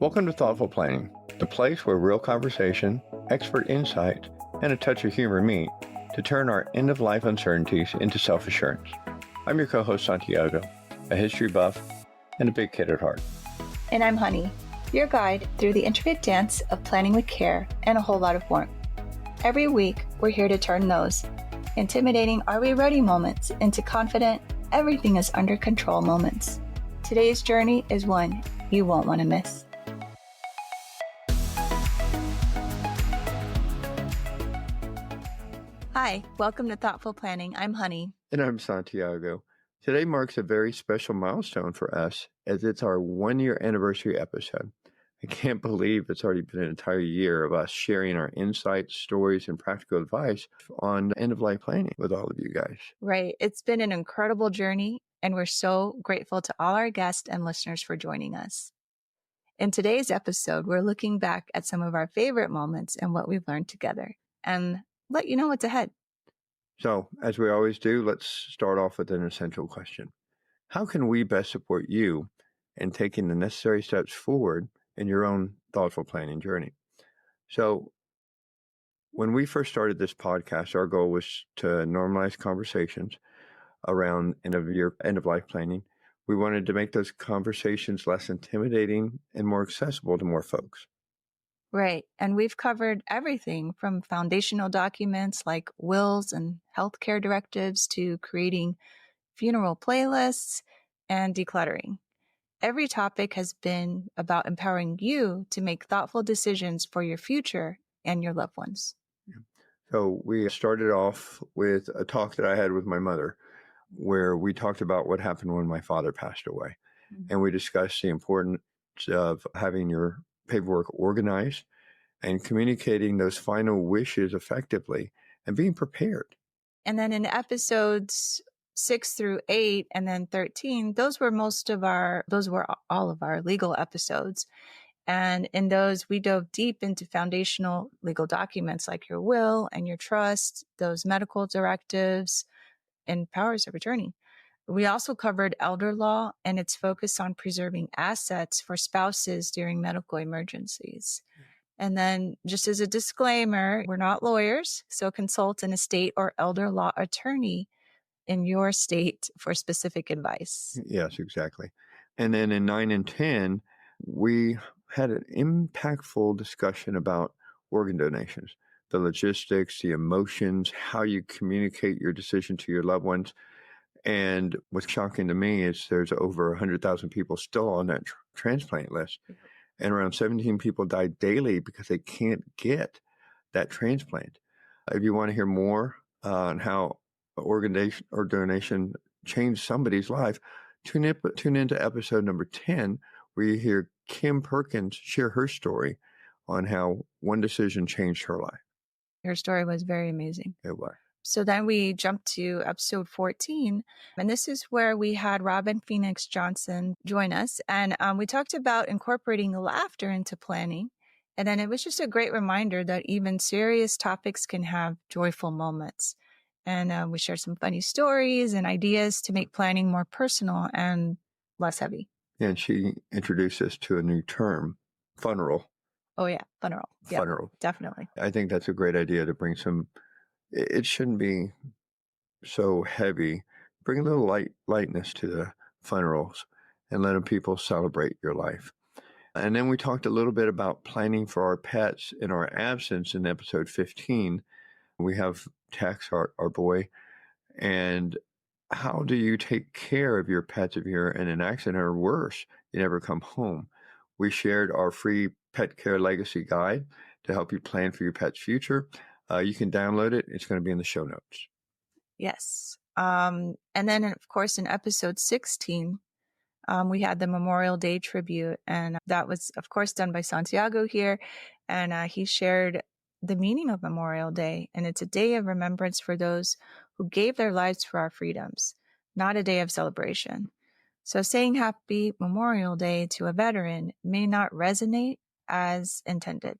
Welcome to Thoughtful Planning, the place where real conversation, expert insight, and a touch of humor meet to turn our end-of-life uncertainties into self-assurance. I'm your co-host Santiago, a history buff and a big kid at heart. And I'm Honey, your guide through the intricate dance of planning with care and a whole lot of warmth. Every week, we're here to turn those intimidating "are we ready" moments into confident everything is under control moments. Today's journey is one you won't want to miss. Hi, welcome to Thoughtful Planning. I'm Honey. And I'm Santiago. Today marks a very special milestone for us as it's our 1-year anniversary episode. I can't believe it's already been an entire year of us sharing our insights, stories, and practical advice on end-of-life planning with all of you guys. Right. It's been an incredible journey, and we're so grateful to all our guests and listeners for joining us. In today's episode, we're looking back at some of our favorite moments and what we've learned together, and let you know what's ahead. So, as we always do, let's start off with an essential question. How can we best support you in taking the necessary steps forward in your own thoughtful planning journey? So, when we first started this podcast, our goal was to normalize conversations around end-of-life planning. We wanted to make those conversations less intimidating and more accessible to more folks. Right. And we've covered everything from foundational documents like wills and healthcare directives to creating funeral playlists and decluttering. Every topic has been about empowering you to make thoughtful decisions for your future and your loved ones. So we started off with a talk that I had with my mother, where we talked about what happened when my father passed away. Mm-hmm. And we discussed the importance of having your paperwork organized and communicating those final wishes effectively and being prepared. And then in episodes 6 through 8 and then 13, those were all of our legal episodes. And in those, we dove deep into foundational legal documents like your will and your trust, those medical directives and powers of attorney. We also covered elder law and its focus on preserving assets for spouses during medical emergencies. And then just as a disclaimer, we're not lawyers, so consult an estate or elder law attorney in your state for specific advice. Yes, exactly. And then in 9 and 10, we had an impactful discussion about organ donations, the logistics, the emotions, how you communicate your decision to your loved ones. And what's shocking to me is there's over 100,000 people still on that transplant list. And around 17 people die daily because they can't get that transplant. If you want to hear more on how organ donation changed somebody's life, tune into episode number 10, where you hear Kim Perkins share her story on how one decision changed her life. Her story was very amazing. It was. So then we jumped to episode 14, and this is where we had Robin Phoenix Johnson join us. And we talked about incorporating laughter into planning. And then it was just a great reminder that even serious topics can have joyful moments. And we shared some funny stories and ideas to make planning more personal and less heavy. And she introduced us to a new term, funeral. Oh, yeah, funeral. Yep, funeral. Definitely. I think that's a great idea to bring some. It shouldn't be so heavy. Bring a little lightness to the funerals and let people celebrate your life. And then we talked a little bit about planning for our pets in our absence in episode 15. We have Tex, our boy. And how do you take care of your pets if you're in an accident or worse, you never come home? We shared our free pet care legacy guide to help you plan for your pet's future. You can download it. It's going to be in the show notes. Yes. And then, of course, in episode 16, we had the Memorial Day tribute. And that was, of course, done by Santiago here. And he shared the meaning of Memorial Day. And it's a day of remembrance for those who gave their lives for our freedoms, not a day of celebration. So saying Happy Memorial Day to a veteran may not resonate as intended.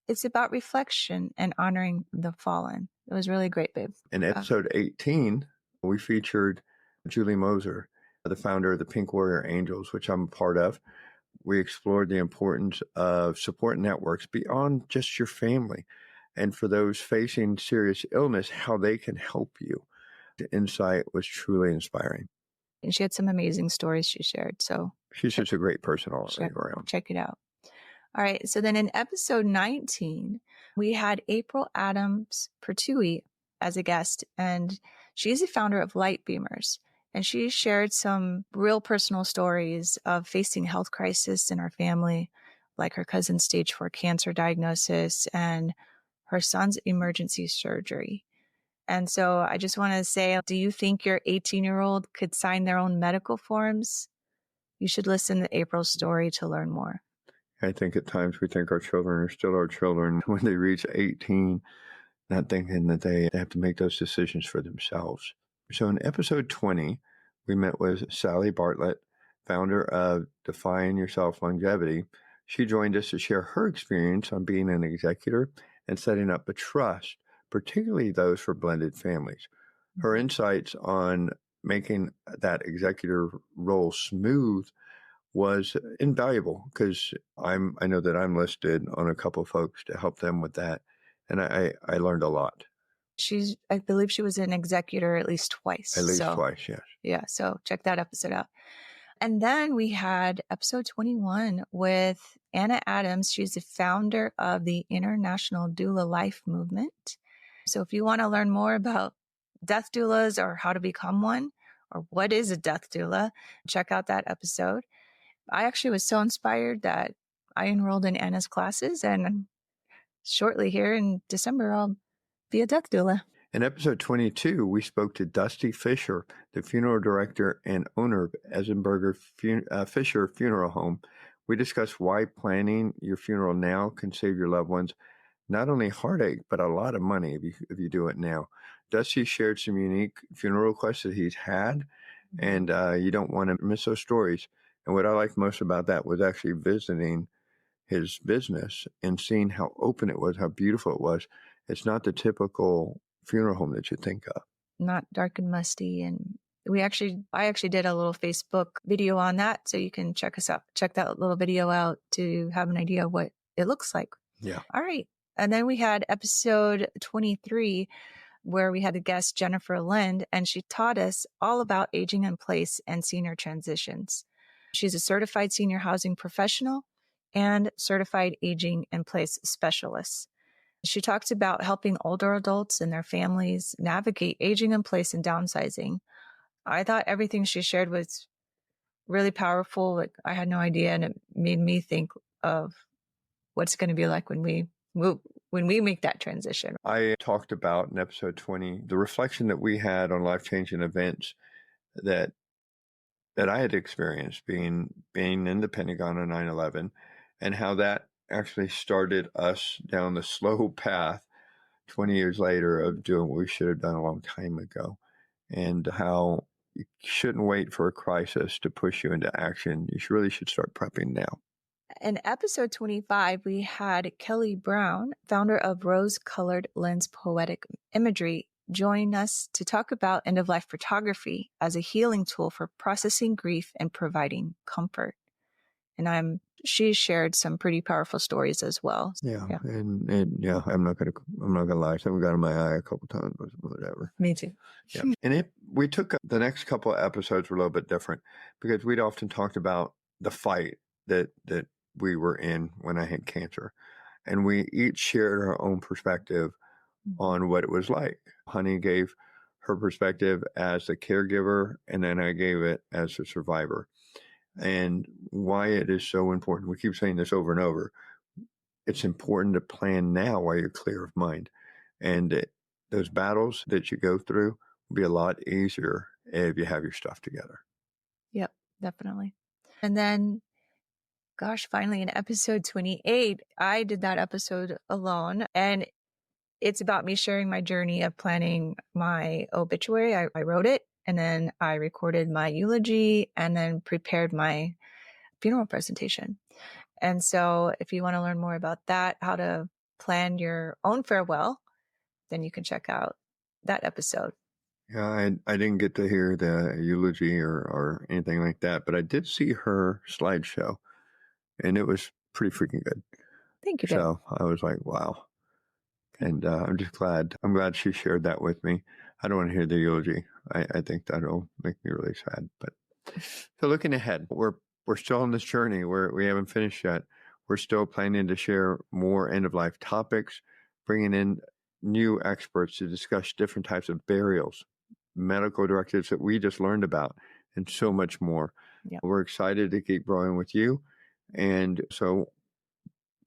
It's about reflection and honoring the fallen. It was really great, babe. In episode 18, we featured Julie Moser, the founder of the Pink Warrior Angels, which I'm a part of. We explored the importance of support networks beyond just your family. And for those facing serious illness, how they can help you. The insight was truly inspiring. And she had some amazing stories she shared. So She's just a great person all the way check, around. check it out. All right. So then in episode 19, we had April Adams Pertwee as a guest, and she's the founder of Light Beamers. And she shared some real personal stories of facing health crisis in her family, like her cousin's stage 4 cancer diagnosis and her son's emergency surgery. And so I just want to say, do you think your 18-year-old could sign their own medical forms? You should listen to April's story to learn more. I think at times we think our children are still our children when they reach 18, not thinking that they have to make those decisions for themselves. So in episode 20, we met with Sally Bartlett, founder of Define Yourself Longevity. She joined us to share her experience on being an executor and setting up a trust, particularly those for blended families. Her insights on making that executor role smooth was invaluable because I know that I'm listed on a couple of folks to help them with that. And I learned a lot. I believe she was an executor at least twice. At least twice, yes. Yeah. So check that episode out. And then we had episode 21 with Anna Adams. She's the founder of the International Doula Life Movement. So if you want to learn more about death doulas or how to become one, or what is a death doula, check out that episode. I actually was so inspired that I enrolled in Anna's classes, and shortly here in December, I'll be a death doula. In episode 22, we spoke to Dusty Fisher, the funeral director and owner of Eisenberger Fisher Funeral Home. We discussed why planning your funeral now can save your loved ones not only heartache, but a lot of money if you do it now. Dusty shared some unique funeral requests that he's had, and you don't want to miss those stories. And what I liked most about that was actually visiting his business and seeing how open it was, how beautiful it was. It's not the typical funeral home that you think of. Not dark and musty. And I actually did a little Facebook video on that. So you can check that little video out to have an idea of what it looks like. Yeah. All right. And then we had episode 23, where we had a guest, Jennifer Lind, and she taught us all about aging in place and senior transitions. She's a certified senior housing professional and certified aging in place specialist. She talked about helping older adults and their families navigate aging in place and downsizing. I thought everything she shared was really powerful. Like, I had no idea, and it made me think of what's going to be like when we make that transition. I talked about in episode 20 the reflection that we had on life-changing events that I had experienced being in the Pentagon on 9/11, and how that actually started us down the slow path 20 years later of doing what we should have done a long time ago, and how you shouldn't wait for a crisis to push you into action. You really should start prepping now. In episode 25, we had Kelly Brown, founder of Rose Colored Lens Poetic Imagery, join us to talk about end-of-life photography as a healing tool for processing grief and providing comfort. And she shared some pretty powerful stories as well. Yeah. And I'm not gonna lie. Something got in my eye a couple times, but whatever. Me too. Yeah. And we took the next couple of episodes were a little bit different because we'd often talked about the fight that we were in when I had cancer, and we each shared our own perspective on what it was like. Honey gave her perspective as a caregiver, and then I gave it as a survivor. And why it is so important. We keep saying this over and over. It's important to plan now while you're clear of mind. And those battles that you go through will be a lot easier if you have your stuff together. Yep, definitely. And then, finally in episode 28, I did that episode alone. And it's about me sharing my journey of planning my obituary. I wrote it, and then I recorded my eulogy, and then prepared my funeral presentation. And so if you want to learn more about that, how to plan your own farewell, then you can check out that episode. Yeah, I didn't get to hear the eulogy or anything like that, but I did see her slideshow. and it was pretty freaking good. Thank you, Deb. So I was like, wow. And I'm just glad. I'm glad she shared that with me. I don't want to hear the eulogy. I think that'll make me really sad. But so looking ahead, we're still on this journey. We haven't finished yet. We're still planning to share more end-of-life topics, bringing in new experts to discuss different types of burials, medical directives that we just learned about, and so much more. Yeah. We're excited to keep growing with you. And so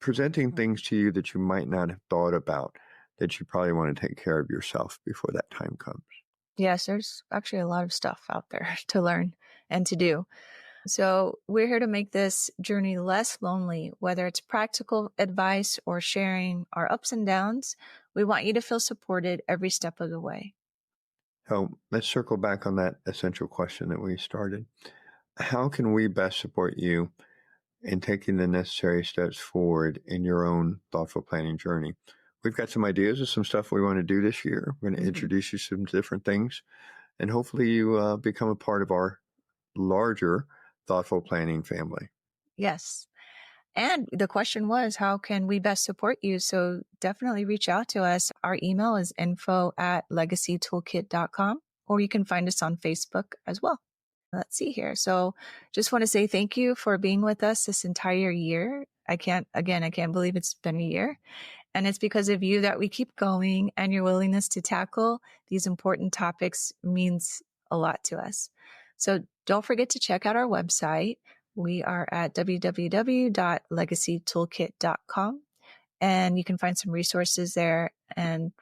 presenting things to you that you might not have thought about, that you probably want to take care of yourself before that time comes. Yes, there's actually a lot of stuff out there to learn and to do. So we're here to make this journey less lonely, whether it's practical advice or sharing our ups and downs. We want you to feel supported every step of the way. So let's circle back on that essential question that we started. How can we best support you in taking the necessary steps forward in your own thoughtful planning journey? We've got some ideas of some stuff we want to do this year. We're going to introduce you to some different things, and hopefully you become a part of our larger thoughtful planning family. Yes. And the question was, how can we best support you? So definitely reach out to us. Our email is info@legacytoolkit.com, or you can find us on Facebook as well. Let's see here. So just want to say thank you for being with us this entire year. I can't believe it's been a year. And it's because of you that we keep going, and your willingness to tackle these important topics means a lot to us. So don't forget to check out our website. We are at www.legacytoolkit.com, and you can find some resources there and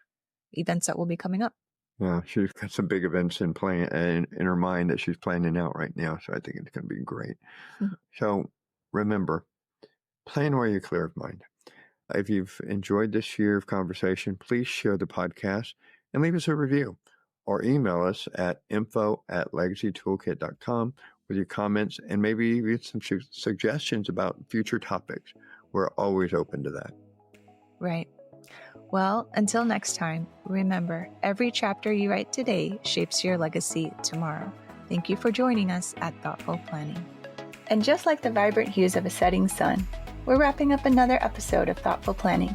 events that will be coming up. Yeah, she's got some big events in her mind that she's planning out right now. So I think it's going to be great. Mm-hmm. So remember, plan while you're clear of mind. If you've enjoyed this year of conversation, please share the podcast and leave us a review, or email us at info@legacytoolkit.com with your comments and maybe even some suggestions about future topics. We're always open to that. Right. Well, until next time, remember, every chapter you write today shapes your legacy tomorrow. Thank you for joining us at Thoughtful Planning. And just like the vibrant hues of a setting sun, we're wrapping up another episode of Thoughtful Planning.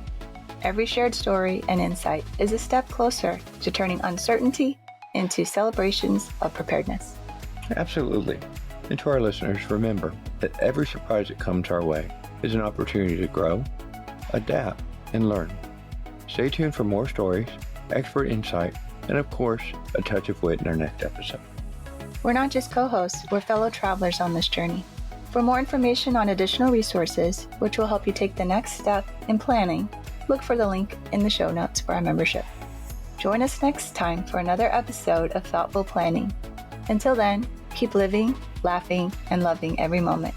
Every shared story and insight is a step closer to turning uncertainty into celebrations of preparedness. Absolutely. And to our listeners, remember that every surprise that comes our way is an opportunity to grow, adapt, and learn. Stay tuned for more stories, expert insight, and of course, a touch of wit in our next episode. We're not just co-hosts, we're fellow travelers on this journey. For more information on additional resources, which will help you take the next step in planning, look for the link in the show notes for our membership. Join us next time for another episode of Thoughtful Planning. Until then, keep living, laughing, and loving every moment.